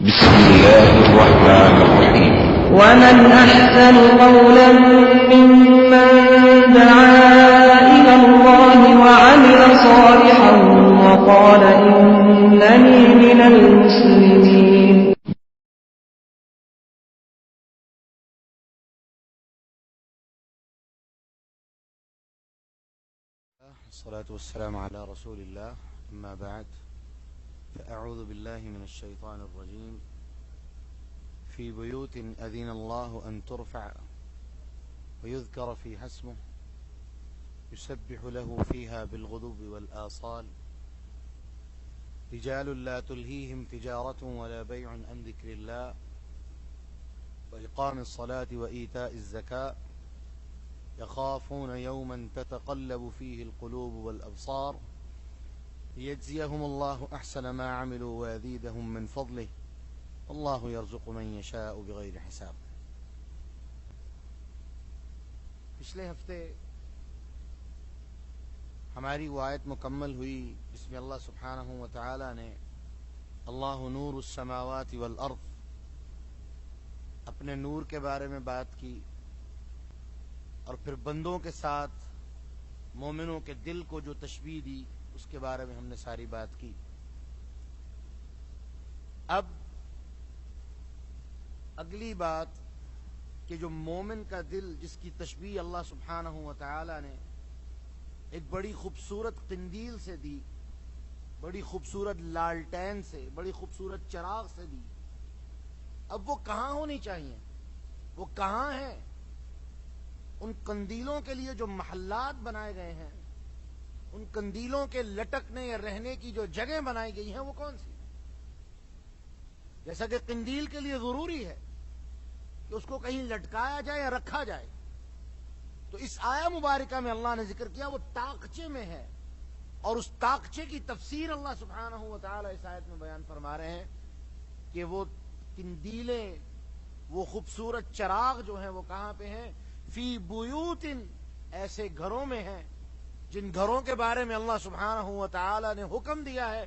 بسم الله الرحمن الرحيم. ومن أحسن قولا ممن دعا إلى الله وعمل صالحا وقال إنني من المسلمين. الصلاة والسلام على رسول الله. أما بعد، فأعوذ بالله من الشيطان الرجيم. في بيوت أذن الله أن ترفع ويذكر فيها اسمه يسبح له فيها بالغدو والآصال رجال لا تلهيهم تجارة ولا بيع عن ذكر الله وإقام الصلاة وإيتاء الزكاة يخافون يوما تتقلب فيه القلوب والأبصار ليجزيهم الله أحسن ما عملوا ويزيدهم من فضله والله يرزق من يشاء بغیر حساب. پچھلے ہفتے ہماری وہ آیت مکمل ہوئی جس میں اللہ سبحانہ و تعالی نے اللہ نور السماوات والارض اپنے نور کے بارے میں بات کی، اور پھر بندوں کے ساتھ مومنوں کے دل کو جو تشبیہ دی اس کے بارے میں ہم نے ساری بات کی. اب اگلی بات کہ جو مومن کا دل جس کی تشبیہ اللہ سبحانہ و تعالی نے ایک بڑی خوبصورت قندیل سے دی، بڑی خوبصورت لالٹین سے، بڑی خوبصورت چراغ سے دی، اب وہ کہاں ہونی چاہیے، وہ کہاں ہیں؟ ان قندیلوں کے لیے جو محلات بنائے گئے ہیں، ان قندیلوں کے لٹکنے یا رہنے کی جو جگہ بنائی گئی ہیں وہ کون سی؟ جیسا کہ قندیل کے لیے ضروری ہے کہ اس کو کہیں لٹکایا جائے یا رکھا جائے، تو اس آیہ مبارکہ میں اللہ نے ذکر کیا وہ طاقچے میں ہے، اور اس طاقچے کی تفسیر اللہ سبحانہ و تعالی اس آیت میں بیان فرما رہے ہیں کہ وہ قندیلیں، وہ خوبصورت چراغ جو ہیں وہ کہاں پہ ہیں؟ فی بیوت، ایسے گھروں میں ہیں جن گھروں کے بارے میں اللہ سبحانہ و تعالی نے حکم دیا ہے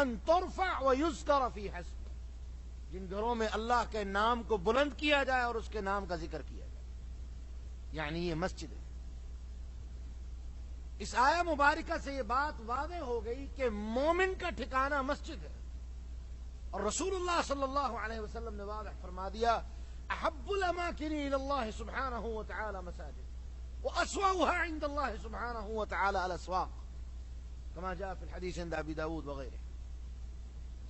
ان ترفع ویذکر فیہا اسمہ، جن گھروں میں اللہ کے نام کو بلند کیا جائے اور اس کے نام کا ذکر کیا جائے، یعنی یہ مسجد ہے. اس آیہ مبارکہ سے یہ بات واضح ہو گئی کہ مومن کا ٹھکانہ مسجد ہے، اور رسول اللہ صلی اللہ علیہ وسلم نے واضح فرما دیا احب الاماکن الی اللہ سبحانہ و تعالی مساجد واسوأها عند اللہ سبحانہ و تعالی الاسواق کما جاء فی الحدیث عند ابی داود وغیرہ.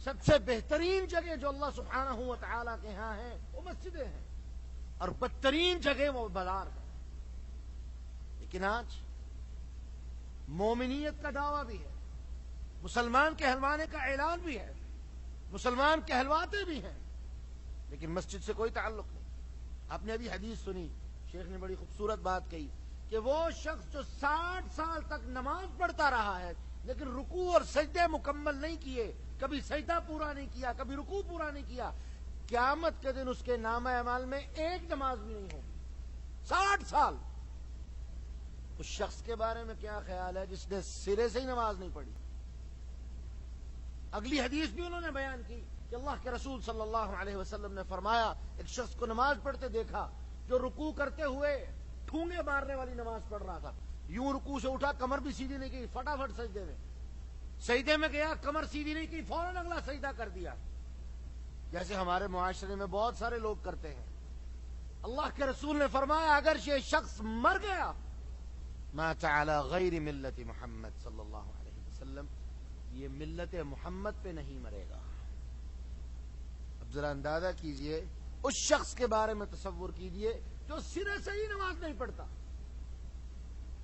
سب سے بہترین جگہ جو اللہ سبحانہ و تعالی کے ہاں ہیں وہ مسجدیں ہیں، اور بدترین جگہ وہ بازار ہے. لیکن آج مومنیت کا دعویٰ بھی ہے، مسلمان کہلوانے کا اعلان بھی ہے، مسلمان کہلواتے بھی ہیں، لیکن مسجد سے کوئی تعلق نہیں. آپ نے ابھی حدیث سنی، شیخ نے بڑی خوبصورت بات کہی کہ وہ شخص جو 60 سال تک نماز پڑھتا رہا ہے لیکن رکوع اور سجدے مکمل نہیں کیے، کبھی سجدہ پورا نہیں کیا، کبھی رکوع پورا نہیں کیا، قیامت کے دن اس کے نامہ اعمال میں ایک نماز بھی نہیں ہوگی. 60 سال. اس شخص کے بارے میں کیا خیال ہے جس نے سرے سے ہی نماز نہیں پڑھی؟ اگلی حدیث بھی انہوں نے بیان کی کہ اللہ کے رسول صلی اللہ علیہ وسلم نے فرمایا ایک شخص کو نماز پڑھتے دیکھا جو رکوع کرتے ہوئے ٹھونگے مارنے والی نماز پڑھ رہا تھا. یوں رکوع سے اٹھا، کمر بھی سیدھی نہیں کی، فٹافٹ سجدے میں، سجدے میں گیا، کمر سیدھی نہیں کی، فوراً اگلا سجدہ کر دیا، جیسے ہمارے معاشرے میں بہت سارے لوگ کرتے ہیں. اللہ کے رسول نے فرمایا اگر یہ شخص مر گیا مات علی غیر ملت محمد صلی اللہ علیہ وسلم، یہ ملت محمد پہ نہیں مرے گا. اب ذرا اندازہ کیجئے اس شخص کے بارے میں تصور کیجئے جو سرے سے ہی نماز نہیں پڑھتا.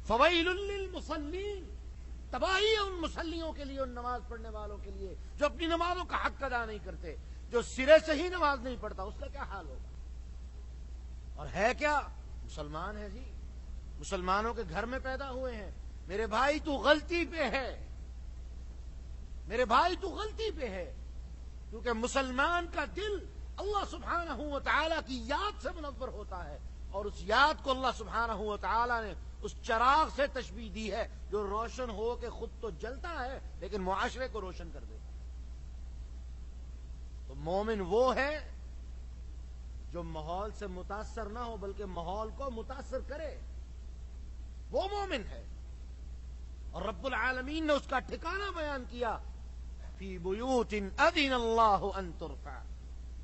فویل للمصلین، تباہی ہے ان مسلیوں کے لیے، ان نماز پڑھنے والوں کے لیے جو اپنی نمازوں کا حق ادا نہیں کرتے. جو سرے سے ہی نماز نہیں پڑھتا اس کا کیا حال ہوگا؟ اور ہے کیا؟ مسلمان ہے جی، مسلمانوں کے گھر میں پیدا ہوئے ہیں. میرے بھائی تو غلطی پہ ہے، میرے بھائی تو غلطی پہ ہے، کیونکہ مسلمان کا دل اللہ سبحانہ و تعالی کی یاد سے منور ہوتا ہے، اور اس یاد کو اللہ سبحانہ و تعالی نے اس چراغ سے تشبیہ دی ہے جو روشن ہو کے خود تو جلتا ہے لیکن معاشرے کو روشن کر دیتا ہے. تو مومن وہ ہے جو ماحول سے متاثر نہ ہو بلکہ ماحول کو متاثر کرے، وہ مومن ہے۔ اور رب العالمین نے اس کا ٹھکانہ بیان کیا، فی بیوت اذن اللہ ان ترفع،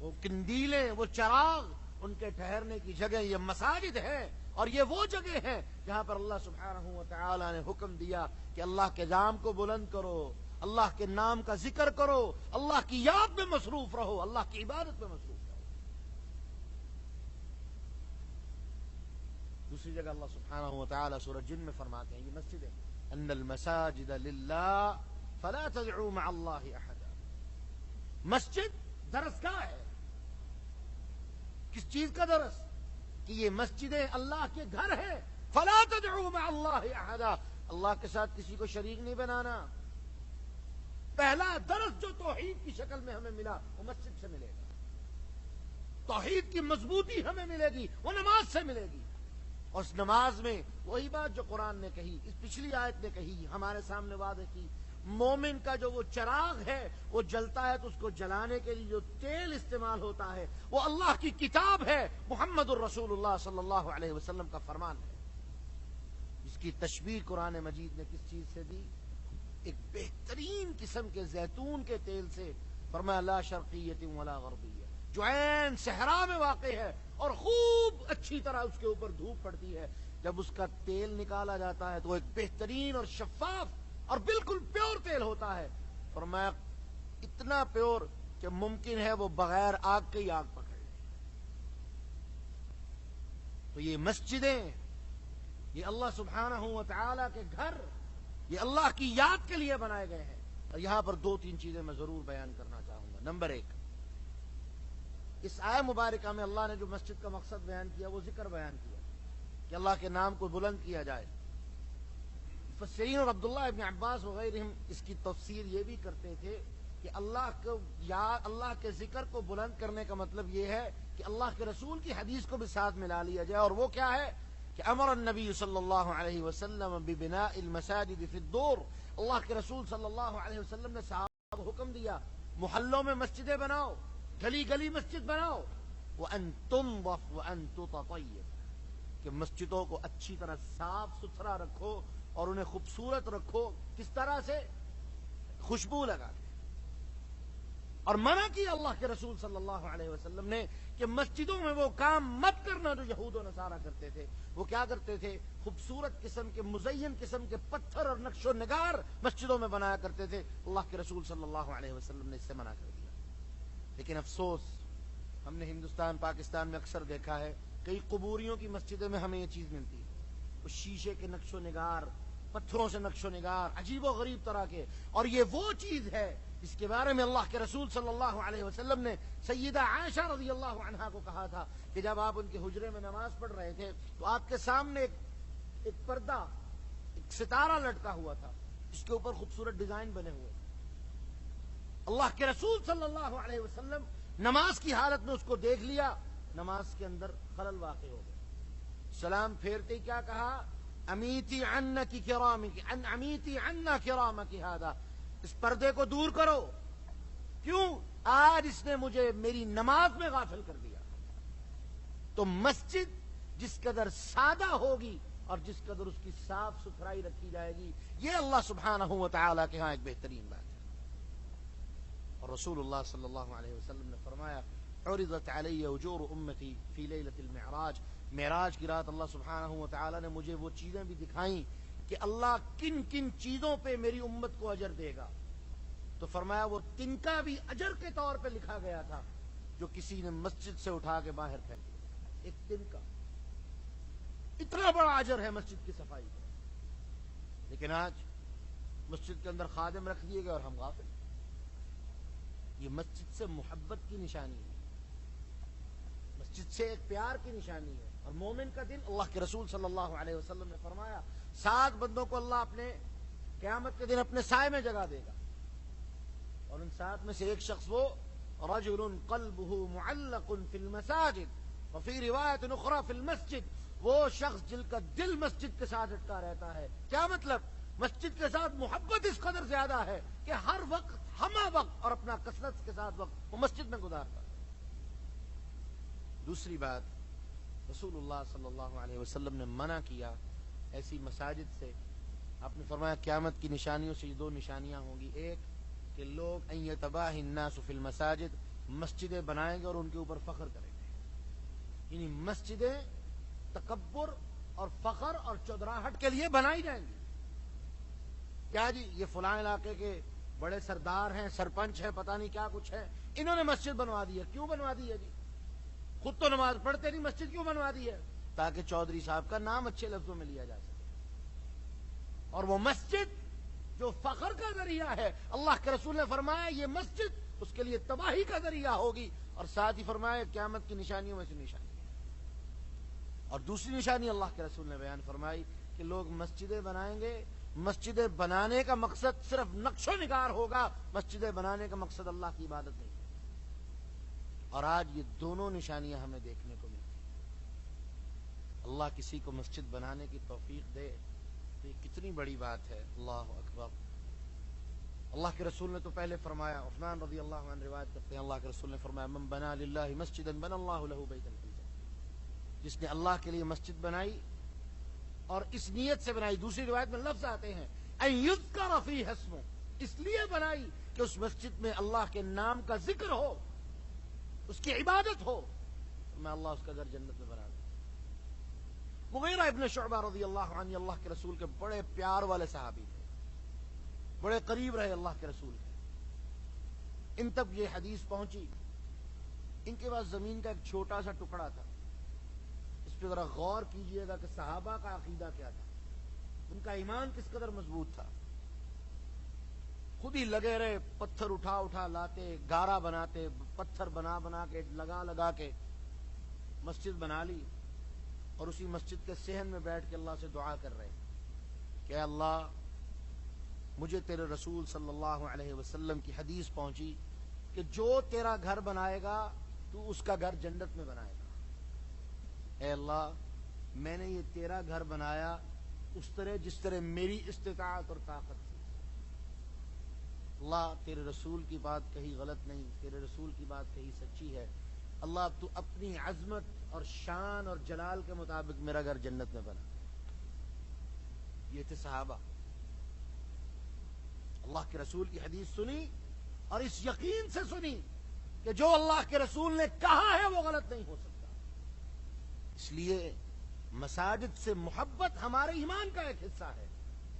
وہ قندیلیں، وہ چراغ، ان کے ٹھہرنے کی جگہ یہ مساجد ہے، اور یہ وہ جگہ ہے جہاں پر اللہ سبحانہ و تعالی نے حکم دیا کہ اللہ کے نام کو بلند کرو، اللہ کے نام کا ذکر کرو، اللہ کی یاد میں مصروف رہو، اللہ کی عبادت میں مصروف رہو۔ دوسری جگہ اللہ سبحانہ و تعالی سورہ جن میں فرماتے ہیں، یہ مسجد ہے، ان المساجد للہ فلا تدعوا مع اللہ احدا۔ مسجد درسگاہ ہے، کس چیز کا درس؟ کہ یہ مسجدیں اللہ کے گھر ہیں، فلا تدعوا مع اللہ احدا، اللہ کے ساتھ کسی کو شریک نہیں بنانا۔ پہلا درس جو توحید کی شکل میں ہمیں ملا وہ مسجد سے ملے گا، توحید کی مضبوطی ہمیں ملے گی وہ نماز سے ملے گی، اور اس نماز میں وہی بات جو قرآن نے کہی، اس پچھلی آیت نے کہی، ہمارے سامنے واضح کی، مومن کا جو وہ چراغ ہے وہ جلتا ہے تو اس کو جلانے کے لیے جو تیل استعمال ہوتا ہے وہ اللہ کی کتاب ہے، محمد الرسول اللہ صلی اللہ علیہ وسلم کا فرمان ہے، جس کی تشبیہ قرآن مجید نے کس چیز سے دی؟ ایک بہترین قسم کے زیتون کے تیل سے، فرمایا لا شرقیت ولا غربیہ، جو عین صحرا میں واقع ہے اور خوب اچھی طرح اس کے اوپر دھوپ پڑتی ہے، جب اس کا تیل نکالا جاتا ہے تو ایک بہترین اور شفاف اور بالکل پیور تیل ہوتا ہے، فرمایا اتنا پیور کہ ممکن ہے وہ بغیر آگ کے ہی آگ پکڑ لے۔ تو یہ مسجدیں، یہ اللہ سبحانہ و تعالی کے گھر، یہ اللہ کی یاد کے لیے بنائے گئے ہیں۔ اور یہاں پر دو تین چیزیں میں ضرور بیان کرنا چاہوں گا۔ نمبر ایک، اس آیہ مبارکہ میں اللہ نے جو مسجد کا مقصد بیان کیا وہ ذکر بیان کیا کہ اللہ کے نام کو بلند کیا جائے۔ مفسرین اور عبداللہ ابن عباس وغیرہ اس کی تفسیر یہ بھی کرتے تھے کہ اللہ کے ذکر کو بلند کرنے کا مطلب یہ ہے کہ اللہ کے رسول کی حدیث کو بھی ساتھ ملا لیا جائے، اور وہ کیا ہے کہ امر النبی صلی اللہ علیہ وسلم ببناء المساجد فی الدور، اللہ کے رسول صلی اللہ علیہ وسلم نے صحابہ کو حکم دیا محلوں میں مسجدیں بناؤ، گلی گلی مسجد بناؤ، وان تنظف وان تطیب، کہ مسجدوں کو اچھی طرح صاف ستھرا رکھو اور انہیں خوبصورت رکھو۔ کس طرح سے؟ خوشبو لگا کے۔ اور منع کیا اللہ کے رسول صلی اللہ علیہ وسلم نے کہ مسجدوں میں وہ کام مت کرنا جو یہود و نصارہ کرتے تھے۔ وہ کیا کرتے تھے؟ خوبصورت قسم کے، مزین قسم کے پتھر اور نقش و نگار مسجدوں میں بنایا کرتے تھے۔ اللہ کے رسول صلی اللہ علیہ وسلم نے اس سے منع کر دیا۔ لیکن افسوس، ہم نے ہندوستان پاکستان میں اکثر دیکھا ہے، کئی قبوریوں کی مسجدوں میں ہمیں یہ چیز ملتی ہے، وہ شیشے کے نقش و نگار، پتھروں سے نقش و نگار، عجیب و غریب طرح کے۔ اور یہ وہ چیز ہے جس کے بارے میں اللہ کے رسول صلی اللہ علیہ وسلم نے سیدہ عائشہ رضی اللہ عنہا کو کہا تھا کہ جب آپ ان کے حجرے میں نماز پڑھ رہے تھے تو آپ کے سامنے ایک پردہ، ایک ستارہ لٹکا ہوا تھا جس کے اوپر خوبصورت ڈیزائن بنے ہوئے۔ اللہ کے رسول صلی اللہ علیہ وسلم نماز کی حالت میں اس کو دیکھ لیا، نماز کے اندر خلل واقع ہو گیا، سلام پھیرتے ہی کیا کہا؟ امیتی عنکی کرامک، امیتی عنا کرامک ھذا، اس پردے کو دور کرو، کیوں؟ آج اس نے مجھے میری نماز میں غافل کر دیا۔ تو مسجد جس قدر سادہ ہوگی اور جس قدر اس کی صاف ستھرائی رکھی جائے گی، یہ اللہ سبحانہ و تعالیٰ کے ہاں ایک بہترین بات ہے۔ اور رسول اللہ صلی اللہ علیہ وسلم نے فرمایا عرضت علی اجور امتی فی لیلۃ المعراج، معراج کی رات اللہ سبحانہ و تعالیٰ نے مجھے وہ چیزیں بھی دکھائیں کہ اللہ کن کن چیزوں پہ میری امت کو اجر دے گا۔ تو فرمایا وہ تنکا بھی اجر کے طور پہ لکھا گیا تھا جو کسی نے مسجد سے اٹھا کے باہر پھینک دیا، ایک تنکا، اتنا بڑا اجر ہے مسجد کی صفائی کا۔ لیکن آج مسجد کے اندر خادم رکھ دیے گئے اور ہم غافل۔ یہ مسجد سے محبت کی نشانی ہے، مسجد سے ایک پیار کی نشانی ہے۔ اور مومن کا دل، اللہ کے رسول صلی اللہ علیہ وسلم نے فرمایا 7 بندوں کو اللہ اپنے قیامت کے دن اپنے سائے میں جگہ دے گا، اور ان 7 میں سے ایک شخص وہ رجل قلبه معلق فی المساجد وفی روایت اخری فی المسجد، وہ شخص جن کا دل مسجد کے ساتھ اٹکا رہتا ہے۔ کیا مطلب؟ مسجد کے ساتھ محبت اس قدر زیادہ ہے کہ ہر وقت ہمہ وقت اور اپنا کثرت کے ساتھ وقت وہ مسجد میں گزارتا تھا۔ دوسری بات، رسول اللہ صلی اللہ علیہ وسلم نے منع کیا ایسی مساجد سے۔ آپ نے فرمایا قیامت کی نشانیوں سے یہ دو نشانیاں ہوں گی، ایک کہ لوگ ان یتباہی الناس فی المساجد، مسجدیں بنائیں گے اور ان کے اوپر فخر کریں گے، یعنی مسجدیں تکبر اور فخر اور چودراہٹ کے لیے بنائی جائیں گی۔ کیا جی یہ فلاں علاقے کے بڑے سردار ہیں، سرپنچ ہیں، پتہ نہیں کیا کچھ ہے، انہوں نے مسجد بنوا دی ہے۔ کیوں بنوا دی ہے جی؟ خود تو نماز پڑھتے نہیں، مسجد کیوں بنوا دی ہے؟ تاکہ چودھری صاحب کا نام اچھے لفظوں میں لیا جا سکے۔ اور وہ مسجد جو فخر کا ذریعہ ہے، اللہ کے رسول نے فرمایا یہ مسجد اس کے لیے تباہی کا ذریعہ ہوگی، اور ساتھ ہی فرمایا قیامت کی نشانیوں میں سے نشانی۔ اور دوسری نشانی اللہ کے رسول نے بیان فرمائی کہ لوگ مسجدیں بنائیں گے، مسجدیں بنانے کا مقصد صرف نقش و نگار ہوگا، مسجدیں بنانے کا مقصد اللہ کی عبادت نہیں۔ اور آج یہ دونوں نشانیاں ہمیں دیکھنے کو ملتی ہیں۔ اللہ کسی کو مسجد بنانے کی توفیق دے تو یہ کتنی بڑی بات ہے۔ اللہ اکبر۔ اللہ کے رسول نے تو پہلے فرمایا، عثمان رضی اللہ عنہ روایت کرتے ہیں، اللہ کے رسول نے فرمایا من بنا للہ مسجدا بنى اللہ له بیتا فی الجنہ، جس نے اللہ کے لیے مسجد بنائی اور اس نیت سے بنائی، دوسری روایت میں لفظ آتے ہیں ان یذکر فیہ اسمہ، اس لیے بنائی کہ اس مسجد میں اللہ کے نام کا ذکر ہو، اس کی عبادت ہو، میں اللہ اس کا گھر جنت میں بنا دوں۔ مغیرہ ابن شعبہ رضی اللہ عنہ اللہ کے رسول کے بڑے پیار والے صحابی تھے، بڑے قریب رہے اللہ کے رسول کے۔ ان تک یہ حدیث پہنچی، ان کے پاس زمین کا ایک چھوٹا سا ٹکڑا تھا، اس پہ ذرا غور کیجئے گا کہ صحابہ کا عقیدہ کیا تھا، ان کا ایمان کس قدر مضبوط تھا۔ خود ہی لگے رہے، پتھر اٹھا اٹھا لاتے، گارا بناتے، پتھر بنا بنا کے لگا کے مسجد بنا لی، اور اسی مسجد کے صحن میں بیٹھ کے اللہ سے دعا کر رہے کہ اللہ مجھے تیرے رسول صلی اللہ علیہ وسلم کی حدیث پہنچی کہ جو تیرا گھر بنائے گا تو اس کا گھر جنت میں بنائے گا۔ اے اللہ میں نے یہ تیرا گھر بنایا اس طرح جس طرح میری استطاعت اور طاقت تھی۔ اللہ تیرے رسول کی بات کہیں غلط نہیں، تیرے رسول کی بات کہیں سچی ہے، اللہ تو اپنی عظمت اور شان اور جلال کے مطابق میرا گھر جنت میں بنا۔ یہ تھے صحابہ، اللہ کے رسول کی حدیث سنی اور اس یقین سے سنی کہ جو اللہ کے رسول نے کہا ہے وہ غلط نہیں ہو سکتا۔ اس لیے مساجد سے محبت ہمارے ایمان کا ایک حصہ ہے،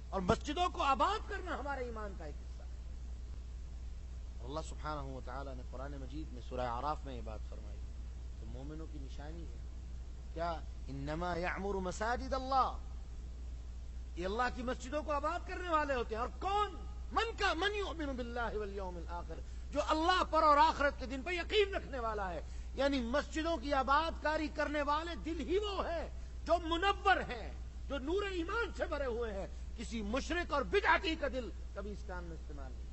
اور مسجدوں کو آباد کرنا ہمارے ایمان کا ایک حصہ ہے۔ اللہ سبحانہ و تعالی نے قرآن مجید میں سورہ اعراف میں یہ بات فرمائی تو مومنوں کی نشانی ہے کیا؟ انما یعمر مساجد اللہ، یہ اللہ کی مسجدوں کو آباد کرنے والے ہوتے ہیں۔ اور کون؟ من یؤمن باللہ والیوم الآخر، جو اللہ پر اور آخرت کے دن پر یقین رکھنے والا ہے۔ یعنی مسجدوں کی آباد کاری کرنے والے دل ہی وہ ہیں جو منور ہیں، جو نور ایمان سے بھرے ہوئے ہیں۔ کسی مشرک اور بدعتی کا دل کبھی اس کام میں استعمال نہیں۔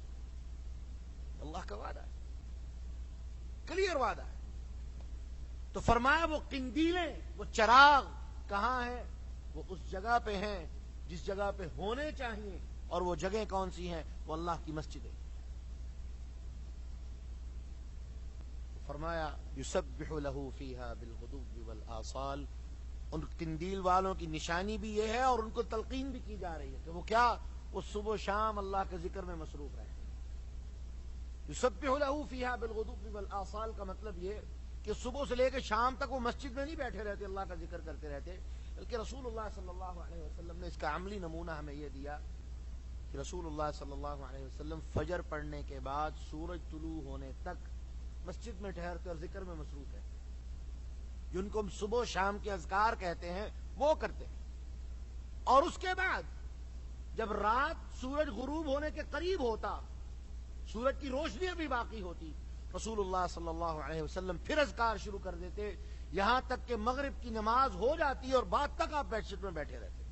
اللہ کا وعدہ ہے، کلیئر وعدہ ہے۔ تو فرمایا وہ قندیلیں، وہ چراغ کہاں ہیں؟ وہ اس جگہ پہ ہیں جس جگہ پہ ہونے چاہیے، اور وہ جگہ کون سی ہیں؟ وہ اللہ کی مسجدیں۔ فرمایا یسبح له فیہا بالغدو والآصال، ان قندیل والوں کی نشانی بھی یہ ہے اور ان کو تلقین بھی کی جا رہی ہے کہ وہ کیا؟ وہ صبح و شام اللہ کے ذکر میں مصروف رہے۔ یسبح له فیہا بالغدو والآصال کا مطلب یہ کہ صبح سے لے کے شام تک وہ مسجد میں نہیں بیٹھے رہتے، اللہ کا ذکر کرتے رہتے، بلکہ رسول اللہ صلی اللہ علیہ وسلم نے اس کا عملی نمونہ ہمیں یہ دیا کہ رسول اللہ صلی اللہ علیہ وسلم فجر پڑھنے کے بعد سورج طلوع ہونے تک مسجد میں ٹھہرتے اور ذکر میں مصروف ہے، جن کو ہم صبح و شام کے اذکار کہتے ہیں وہ کرتے ہیں۔ اور اس کے بعد جب رات سورج غروب ہونے کے قریب ہوتا، سورج کی روشنی بھی باقی ہوتی، رسول اللہ صلی اللہ علیہ وسلم پھر اذکار شروع کر دیتے، یہاں تک کہ مغرب کی نماز ہو جاتی اور بعد تک آپ مسجد میں بیٹھے رہتے۔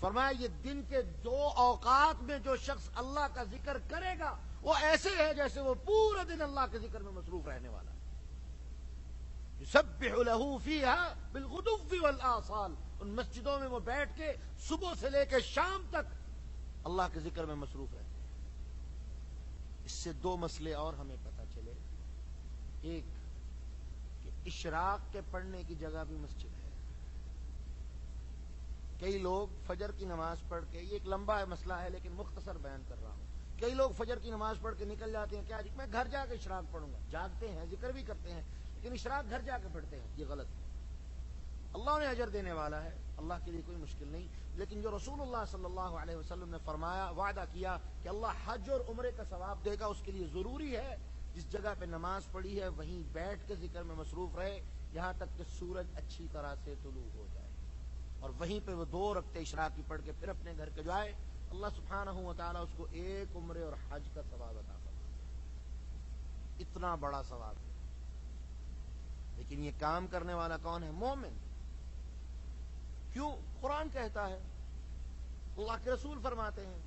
فرمایا یہ دن کے دو اوقات میں جو شخص اللہ کا ذکر کرے گا وہ ایسے ہے جیسے وہ پورا دن اللہ کے ذکر میں مصروف رہنے والا ہے۔ یسبح له فیہا بالغدو والآصال، ان مسجدوں میں وہ بیٹھ کے کے، صبح سے لے کے شام تک اللہ کے ذکر میں مصروف رہتے ہیں۔ اس سے دو مسئلے اور ہمیں پتہ چلے. ایک کہ اشراق کے پڑھنے کی جگہ بھی مسجد ہے. کئی لوگ فجر کی نماز پڑھ کے، یہ ایک لمبا مسئلہ ہے لیکن مختصر بیان کر رہا ہوں، کئی لوگ فجر کی نماز پڑھ کے نکل جاتے ہیں، کیا جی میں گھر جا کے اشراق پڑھوں گا. جاگتے ہیں، ذکر بھی کرتے ہیں، لیکن اشراق گھر جا کے پڑھتے ہیں. یہ غلط ہے. اللہ نے اجر دینے والا ہے، اللہ کے لیے کوئی مشکل نہیں. لیکن جو رسول اللہ صلی اللہ علیہ وسلم نے فرمایا، وعدہ کیا کہ اللہ حج اور عمرے کا ثواب دے گا، اس کے لیے ضروری ہے جس جگہ پہ نماز پڑھی ہے وہیں بیٹھ کے ذکر میں مصروف رہے یہاں تک کہ سورج اچھی طرح سے طلوع ہو جائے، اور وہیں پہ وہ 2 رکعتیں اشراق کی پڑھ کے پھر اپنے گھر کے جائے. اللہ سبحانہ و تعالیٰ اس کو ایک عمرے اور حج کا ثواب عطا فرمائے. اتنا بڑا ثواب ہے. لیکن یہ کام کرنے والا کون ہے؟ مومن. کیوں؟ قرآن کہتا ہے، اللہ کے رسول فرماتے ہیں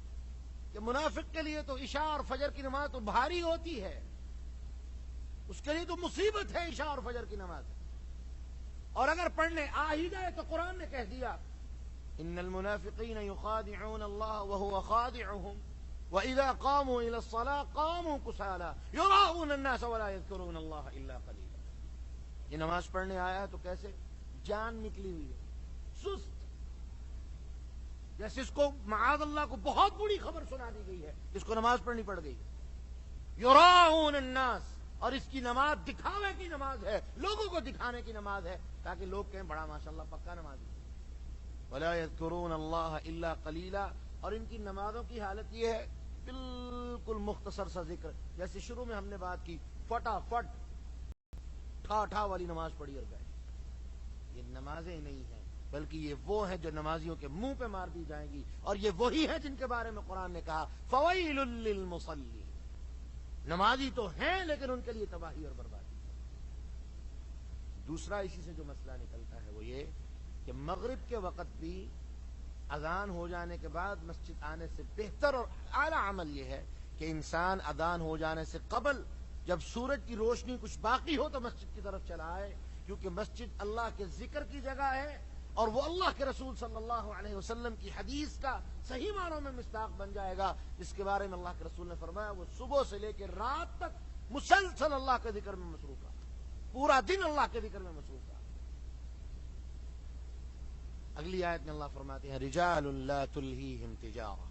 کہ منافق کے لیے تو عشاء اور فجر کی نماز تو بھاری ہوتی ہے، اس کے لیے تو مصیبت ہے عشاء اور فجر کی نماز. اور اگر پڑھنے آ ہی جائے تو قرآن نے کہہ دیا ان المنافقین یخادعون اللہ وهو خادعهم واذا قاموا الى الصلاة قاموا كسالى يراؤون الناس ولا يذكرون اللہ الا قلیلا. یہ نماز پڑھنے آیا ہے تو کیسے؟ جان نکلی ہوئی ہے، سست، جیسے اس کو معاذ اللہ کو بہت بڑی خبر سنا دی گئی ہے، اس کو نماز پڑھنی پڑ گئی. یراؤون الناس، اور اس کی نماز دکھاوے کی نماز ہے، لوگوں کو دکھانے کی نماز ہے تاکہ لوگ کہیں بڑا ماشاءاللہ پکا نمازی. ولا یذکرون اللہ الا قلیلا. اور ان کی نمازوں کی حالت یہ ہے بالکل مختصر سا ذکر، جیسے شروع میں ہم نے بات کی، فٹافٹ ٹھا ٹھا والی نماز پڑھی اور گئے. یہ نمازیں نہیں ہیں، بلکہ یہ وہ ہیں جو نمازیوں کے منہ پہ مار دی جائیں گی، اور یہ وہی ہیں جن کے بارے میں قرآن نے کہا فویل للمصلی. نمازی تو ہیں لیکن ان کے لیے تباہی اور بربادی. دوسرا اسی سے جو مسئلہ نکلتا ہے وہ یہ کہ مغرب کے وقت بھی اذان ہو جانے کے بعد مسجد آنے سے بہتر اور اعلیٰ عمل یہ ہے کہ انسان اذان ہو جانے سے قبل جب سورج کی روشنی کچھ باقی ہو تو مسجد کی طرف چلا آئے، کیونکہ مسجد اللہ کے ذکر کی جگہ ہے، اور وہ اللہ کے رسول صلی اللہ علیہ وسلم کی حدیث کا صحیح معنوں میں مصداق بن جائے گا، جس کے بارے میں اللہ کے رسول نے فرمایا وہ صبح سے لے کے رات تک مسلسل اللہ کے ذکر میں مصروف رہا، پورا دن اللہ کے ذکر میں مصروف رہا. اگلی آیت میں اللہ فرماتے ہیں رجال لا تلہیہم تجارہ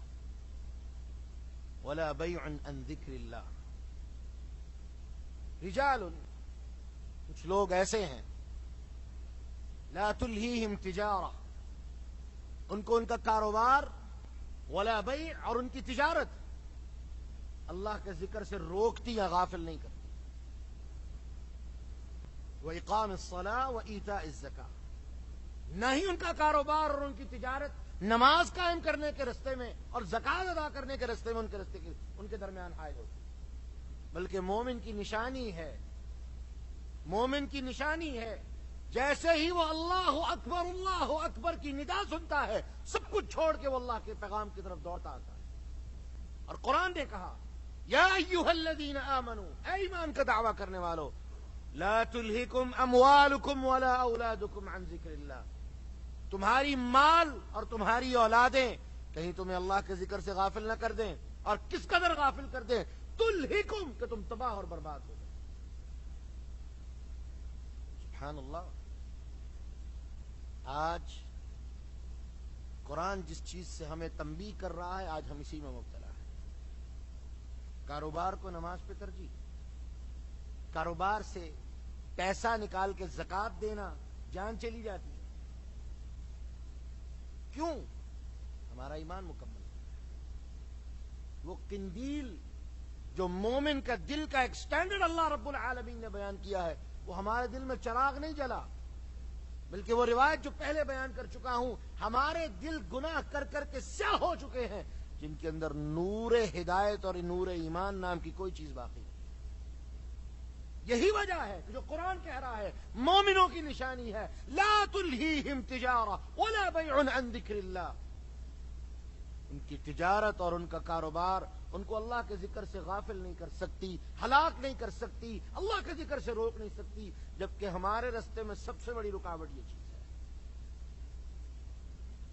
ولا بیع عن ذکر اللہ. رجال، کچھ لوگ ایسے ہیں، لا تلہیہم تجارہ، ان کو ان کا کاروبار، ولا بیع، اور ان کی تجارت اللہ کے ذکر سے روکتی یا غافل نہیں کرتی. وإقام الصلاة وإيتاء الزکاة، نہ ہی ان کا کاروبار اور ان کی تجارت نماز قائم کرنے کے راستے میں اور زکات ادا کرنے کے راستے میں ان کے درمیان حائل ہوتی، بلکہ مومن کی نشانی ہے، مومن کی نشانی ہے جیسے ہی وہ اللہ اکبر کی ندا سنتا ہے سب کچھ چھوڑ کے وہ اللہ کے پیغام کی طرف دوڑتا آتا ہے. اور قرآن نے کہا یا ایھا الذین آمنوا، اے ایمان کا دعویٰ کرنے والو، لا تلہکم اموالکم ولا اولادکم عن ذکر اللہ، تمہاری مال اور تمہاری اولادیں کہیں تمہیں اللہ کے ذکر سے غافل نہ کر دیں. اور کس قدر غافل کر دیں؟ تلہکم، کہ تم تباہ اور برباد ہو جائے. سبحان اللہ. آج قرآن جس چیز سے ہمیں تنبیہ کر رہا ہے آج ہم اسی میں مبتلا ہیں. کاروبار کو نماز پہ ترجیح، کاروبار سے پیسہ نکال کے زکات دینا، جان چلی جاتی ہے. کیوں؟ ہمارا ایمان مکمل ہے. وہ قندیل جو مومن کا دل کا ایک سٹینڈرڈ اللہ رب العالمین نے بیان کیا ہے، وہ ہمارے دل میں چراغ نہیں جلا، بلکہ وہ روایت جو پہلے بیان کر چکا ہوں، ہمارے دل گناہ کر کر کے سیاہ ہو چکے ہیں جن کے اندر نور ہدایت اور نور ایمان نام کی کوئی چیز باقی نہیں. یہی وجہ ہے کہ جو قرآن کہہ رہا ہے مومنوں کی نشانی ہے لا تلہیہم تجارہ ولا بیع عن ذکر اللہ. ان کی تجارت اور ان کا کاروبار ان کو اللہ کے ذکر سے غافل نہیں کر سکتی، ہلاک نہیں کر سکتی، اللہ کے ذکر سے روک نہیں سکتی، جبکہ ہمارے راستے میں سب سے بڑی رکاوٹ یہ چیز ہے.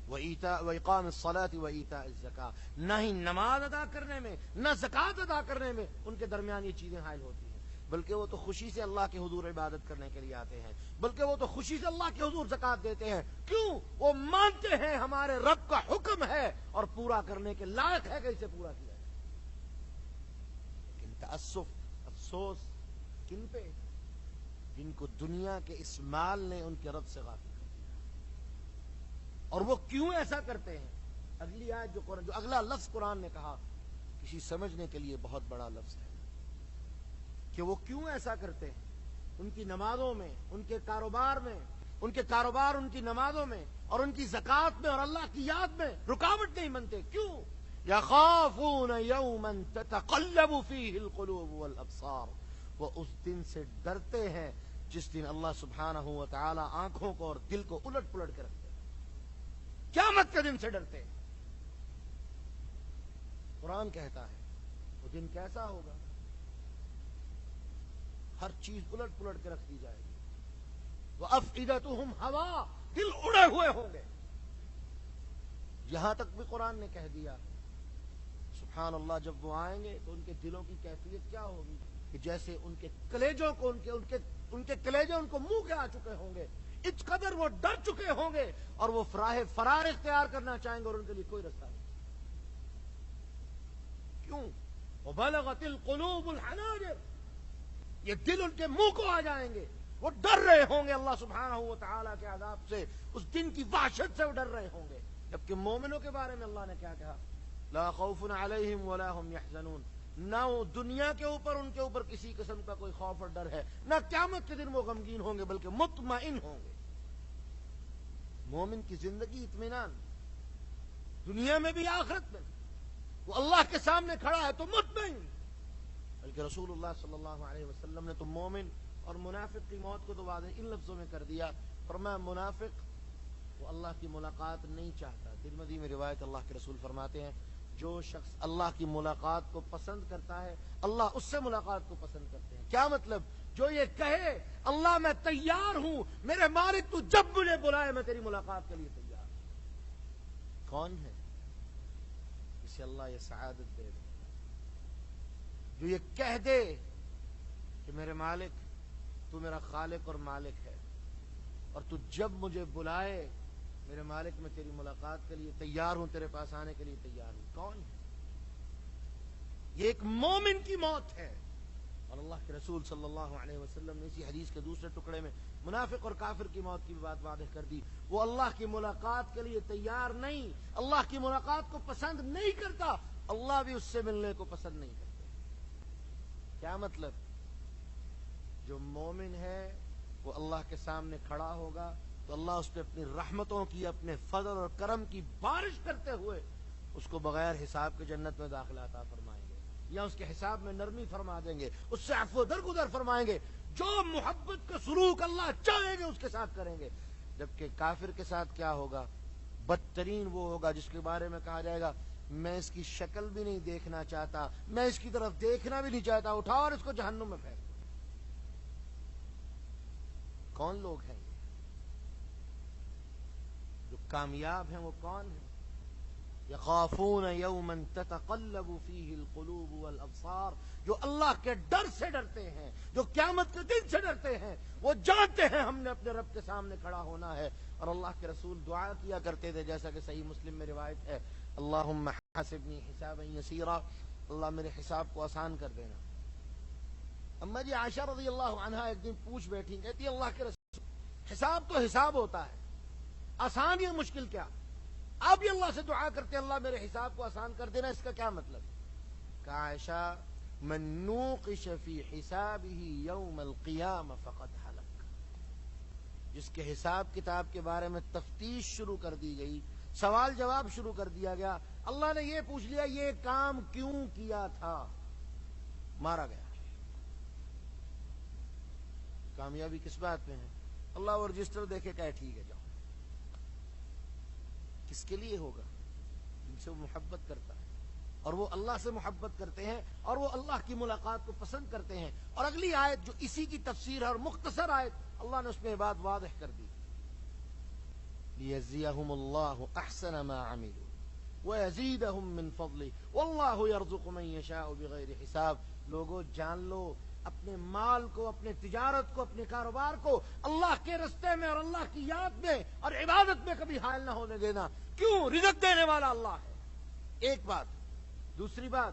وَإِقَامِ الصَّلَاةِ وَإِيتَاءِ الزَّكَاةِ، نہ ہی نماز ادا کرنے میں نہ زکوٰۃ ادا کرنے میں ان کے درمیان یہ چیزیں حائل ہوتی ہیں، بلکہ وہ تو خوشی سے اللہ کے حضور عبادت کرنے کے لیے آتے ہیں، بلکہ وہ تو خوشی سے اللہ کے حضور زکوٰۃ دیتے ہیں۔ کیوں؟ وہ مانتے ہیں ہمارے رب کا حکم ہے اور پورا کرنے کے لائق ہے کہ اسے پورا کیا جائے۔ لیکن تأسف، افسوس کن پہ؟ جن کو دنیا کے اس مال نے ان کے رب سے غافل کر دیا۔ اور وہ کیوں ایسا کرتے ہیں؟ اگلی آیت جو اگلا لفظ قرآن نے کہا، کسی سمجھنے کے لیے بہت بڑا لفظ ہے کہ وہ کیوں ایسا کرتے ہیں۔ ان کی نمازوں میں، ان کے کاروبار میں، ان کے کاروبار ان کی نمازوں میں اور ان کی زکوٰۃ میں اور اللہ کی یاد میں رکاوٹ نہیں بنتے۔ کیوں؟ یخافون یوما تتقلب فیہ القلوب والابصار، وہ اس دن سے ڈرتے ہیں جس دن اللہ سبحانہ و تعالی آنکھوں کو اور دل کو الٹ پلٹ کے رکھتے ہیں۔ قیامت کے دن سے ڈرتے ہیں۔ قرآن کہتا ہے وہ دن کیسا ہوگا؟ ہر چیز الٹ پلٹ کے رکھ دی جائے گی۔ وَأَفْئِدَتُهُمْ ہوا، دل اڑے ہوئے ہوں گے۔ یہاں تک بھی قرآن نے کہہ دیا سبحان اللہ، جب وہ آئیں گے تو ان کے دلوں کی کیفیت کیا ہوگی کہ جیسے ان کے کلیجوں کو ان کے کلیجے ان کو منہ کے آ چکے ہوں گے، اس قدر وہ ڈر چکے ہوں گے اور وہ فرار اختیار کرنا چاہیں گے اور ان کے لیے کوئی رستہ نہیں۔ کیوں؟ وَبَلَغَتِ الْقُلُوبُ الْحَنَاجِرَ، یہ دل ان کے منہ کو آ جائیں گے، وہ ڈر رہے ہوں گے اللہ سبحانہ و تعالیٰ کے عذاب سے، اس دن کی وحشت سے وہ ڈر رہے ہوں گے۔ جبکہ مومنوں کے بارے میں اللہ نے کیا کہا؟ لا خوف علیہم ولا هم یحزنون، نہ وہ دنیا کے اوپر ان کے اوپر کسی قسم کا کوئی خوف اور ڈر ہے، نہ قیامت کے دن وہ غمگین ہوں گے بلکہ مطمئن ہوں گے۔ مومن کی زندگی اطمینان، دنیا میں بھی آخرت میں، وہ اللہ کے سامنے کھڑا ہے تو مطمئن۔ بلکہ رسول اللہ صلی اللہ علیہ وسلم نے تو مومن اور منافق کی موت کو تو واضح ان لفظوں میں کر دیا، فرمایا منافق وہ اللہ کی ملاقات نہیں چاہتا۔ ترمذی میں روایت، اللہ کے رسول فرماتے ہیں جو شخص اللہ کی ملاقات کو پسند کرتا ہے اللہ اس سے ملاقات کو پسند کرتے ہیں۔ کیا مطلب؟ جو یہ کہے اللہ میں تیار ہوں، میرے مالک تو جب مجھے بلائے میں تیری ملاقات کے لیے تیار ہوں۔ کون ہے اسے اللہ یہ سعادت دے دے؟ جو یہ کہہ دے کہ میرے مالک تو میرا خالق اور مالک ہے اور تو جب مجھے بلائے میرے مالک میں تیری ملاقات کے لیے تیار ہوں، تیرے پاس آنے کے لیے تیار ہوں۔ کون ہے؟ یہ ایک مومن کی موت ہے۔ اور اللہ کے رسول صلی اللہ علیہ وسلم نے اسی حدیث کے دوسرے ٹکڑے میں منافق اور کافر کی موت کی بات واضح کر دی۔ وہ اللہ کی ملاقات کے لیے تیار نہیں، اللہ کی ملاقات کو پسند نہیں کرتا، اللہ بھی اس سے ملنے کو پسند نہیں کرتے۔ کیا مطلب؟ جو مومن ہے وہ اللہ کے سامنے کھڑا ہوگا تو اللہ اس پہ اپنی رحمتوں کی، اپنے فضل اور کرم کی بارش کرتے ہوئے اس کو بغیر حساب کے جنت میں داخلہ عطا فرمائیں گے، یا اس کے حساب میں نرمی فرما دیں گے، اس سے عفو درگزر فرمائیں گے۔ جو محبت کا سلوک اللہ چاہیں گے اس کے ساتھ کریں گے۔ جبکہ کافر کے ساتھ کیا ہوگا؟ بدترین وہ ہوگا جس کے بارے میں کہا جائے گا میں اس کی شکل بھی نہیں دیکھنا چاہتا، میں اس کی طرف دیکھنا بھی نہیں چاہتا، اٹھاؤ اور اس کو جہنم میں پھینک۔ کون لوگ ہیں جو کامیاب ہیں؟ وہ کون ہیں؟ یخافون یوما تتقلب فیہ القلوب والابصار، جو اللہ کے ڈر سے ڈرتے ہیں، جو قیامت کے دن سے ڈرتے ہیں، وہ جانتے ہیں ہم نے اپنے رب کے سامنے کھڑا ہونا ہے۔ اور اللہ کے رسول دعا کیا کرتے تھے جیسا کہ صحیح مسلم میں روایت ہے، اللہم حاسبنی حسابا یسیرا، اللہ میرے حساب کو آسان کر دینا۔ اما جی عائشہ رضی اللہ عنہا ایک دن پوچھ بیٹھی، کہتی اللہ کے رسول حساب تو حساب ہوتا ہے، آسان یا مشکل کیا؟ آپ بھی اللہ سے دعا کرتے اللہ میرے حساب کو آسان کر دینا، اس کا کیا مطلب؟ کہا عائشہ من نوقش فی حسابہ یوم القیامہ فقد ہلک، جس کے حساب کتاب کے بارے میں تفتیش شروع کر دی گئی، سوال جواب شروع کر دیا گیا، اللہ نے یہ پوچھ لیا یہ کام کیوں کیا تھا، مارا گیا۔ کامیابی کس بات میں ہے؟ اللہ وہ رجسٹر دیکھے کہے ٹھیک ہے جاؤ۔ کس کے لیے ہوگا؟ جن سے وہ محبت کرتا ہے، اور وہ اللہ سے محبت کرتے ہیں اور وہ اللہ کی ملاقات کو پسند کرتے ہیں۔ اور اگلی آیت جو اسی کی تفسیر ہے اور مختصر آیت، اللہ نے اس میں بات واضح کر دی، لیجزیہم اللہ احسن ما عملوا ویزیدہم من فضلہ واللہ یرزق من یشاء بغیر حساب. لوگوں جان لو اپنے مال کو، اپنے تجارت کو، اپنے کاروبار کو اللہ کے رستے میں اور اللہ کی یاد میں اور عبادت میں کبھی حائل نہ ہونے دینا. کیوں؟ رزق دینے والا اللہ ہے. ایک بات. دوسری بات،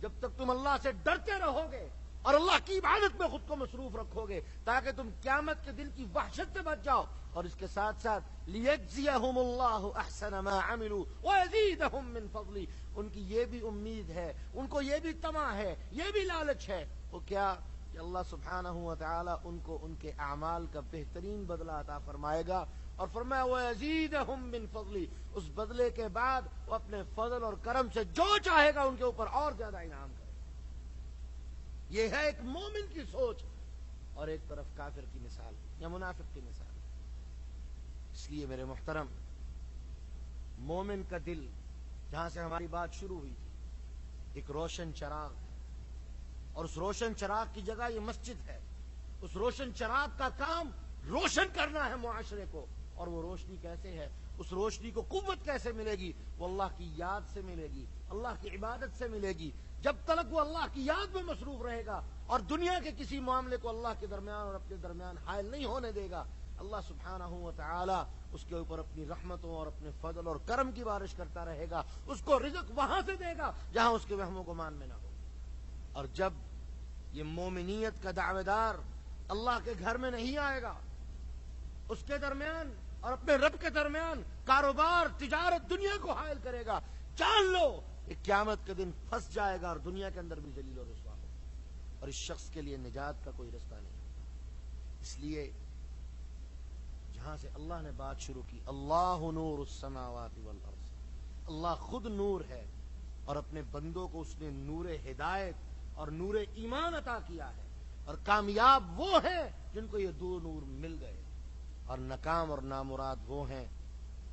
جب تک تم اللہ سے ڈرتے رہو گے اور اللہ کی عبادت میں خود کو مصروف رکھو گے تاکہ تم قیامت کے دن کی وحشت سے بچ جاؤ، اور اس کے ساتھ ساتھ لیجزیہم اللہ احسن ما عملوا ویزیدہم من فضلہ، ان کی یہ بھی امید ہے، ان کو یہ بھی طمع ہے، یہ بھی لالچ ہے. وہ کیا؟ کہ اللہ سبحانہ و تعالی ان کو ان کے اعمال کا بہترین بدلہ عطا فرمائے گا. اور فرمایا وَيَزِيدَهُم مِّن فَضْلِهِ، اس بدلے کے بعد وہ اپنے فضل اور کرم سے جو چاہے گا ان کے اوپر اور زیادہ انعام کرے. یہ ہے ایک مومن کی سوچ، اور ایک طرف کافر کی مثال یا منافق کی مثال. اس لیے میرے محترم، مومن کا دل، جہاں سے ہماری بات شروع ہوئی تھی، ایک روشن چراغ ہے، اور اس روشن چراغ کی جگہ یہ مسجد ہے. اس روشن چراغ کا کام روشن کرنا ہے معاشرے کو. اور وہ روشنی کیسے ہے؟ اس روشنی کو قوت کیسے ملے گی؟ وہ اللہ کی یاد سے ملے گی، اللہ کی عبادت سے ملے گی. جب تک وہ اللہ کی یاد میں مصروف رہے گا اور دنیا کے کسی معاملے کو اللہ کے درمیان اور اپنے درمیان حائل نہیں ہونے دے گا، اللہ سبحانہ و تعالی اس کے اوپر اپنی رحمتوں اور اپنے فضل اور کرم کی بارش کرتا رہے گا. اس کو رزق وہاں سے دے گا جہاں اس کے وہم و گمان میں نہ ہو. اور جب یہ مومنیت کا دعوے دار اللہ کے گھر میں نہیں آئے گا، اس کے درمیان اور اپنے رب کے درمیان کاروبار، تجارت، دنیا کو حائل کرے گا، جان لو کہ قیامت کے دن پھنس جائے گا اور دنیا کے اندر بھی ذلیل و رسوا ہو، اور اس شخص کے لیے نجات کا کوئی رستہ نہیں. اس لیے جہاں سے اللہ نے بات شروع کی، اللہ نور السماوات والارض، اللہ خود نور ہے، اور اپنے بندوں کو اس نے نور ہدایت اور نور ایمان عطا کیا ہے. اور کامیاب وہ ہیں جن کو یہ دو نور مل گئے، اور ناکام اور نامراد وہ ہیں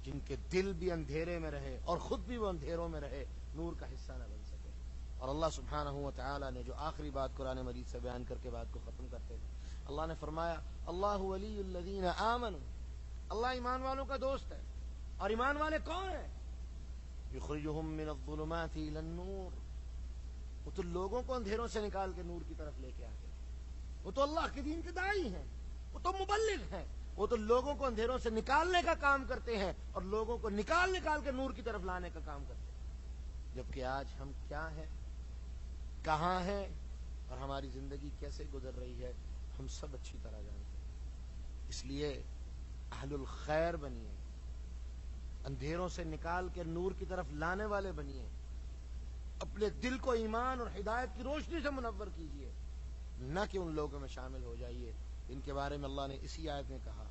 جن کے دل بھی اندھیرے میں رہے اور خود بھی وہ اندھیروں میں رہے، نور کا حصہ نہ بن سکے. اور اللہ سبحانہ و تعالی نے جو آخری بات قرآن مجید سے بیان کر کے بات کو ختم کرتے ہیں، اللہ نے فرمایا اللہ ولی الذین آمنوا، اللہ ایمان والوں کا دوست ہے. اور ایمان والے کون ہیں؟ یخرجہم من الظلمات الی النور، وہ تو لوگوں کو اندھیروں سے نکال کے نور کی طرف لے کے آتے ہیں. وہ تو اللہ کے دین کے داعی ہیں، وہ تو مبلغ ہیں، وہ تو لوگوں کو اندھیروں سے نکالنے کا کام کرتے ہیں اور لوگوں کو نکال کے نور کی طرف لانے کا کام کرتے ہیں. جبکہ آج ہم کیا ہیں، کہاں ہیں، اور ہماری زندگی کیسے گزر رہی ہے، ہم سب اچھی طرح جانتے ہیں. اس لیے اہل الخیر بنیے، اندھیروں سے نکال کے نور کی طرف لانے والے بنیے، اپنے دل کو ایمان اور ہدایت کی روشنی سے منور کیجیے، نہ کہ ان لوگوں میں شامل ہو جائیے ان کے بارے میں اللہ نے اسی آیت میں کہا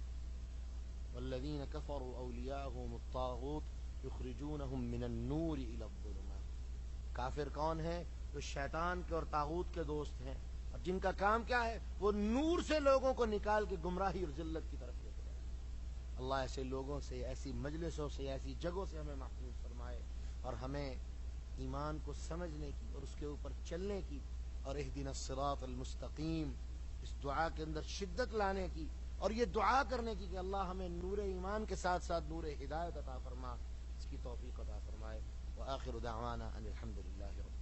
والذین کفروا اولیاءهم الطاغوت یخرجونہم من النور الی الظلمات. کافر کون ہیں؟ جو شیطان کے اور طاغوت کے دوست ہیں، اور جن کا کام کیا ہے؟ وہ نور سے لوگوں کو نکال کے گمراہی اور ذلت کی طرف لے کے جائے. اللہ ایسے لوگوں سے، ایسی مجلسوں سے، ایسی جگہوں سے ہمیں محفوظ فرمائے، اور ہمیں ایمان کو سمجھنے کی اور اس کے اوپر چلنے کی، اور اہدنا الصراط المستقیم اس دعا کے اندر شدت لانے کی، اور یہ دعا کرنے کی کہ اللہ ہمیں نور ایمان کے ساتھ ساتھ نور ہدایت عطا فرما، اس کی توفیق عطا فرمائے. وآخر دعوانا ان الحمد للہ رب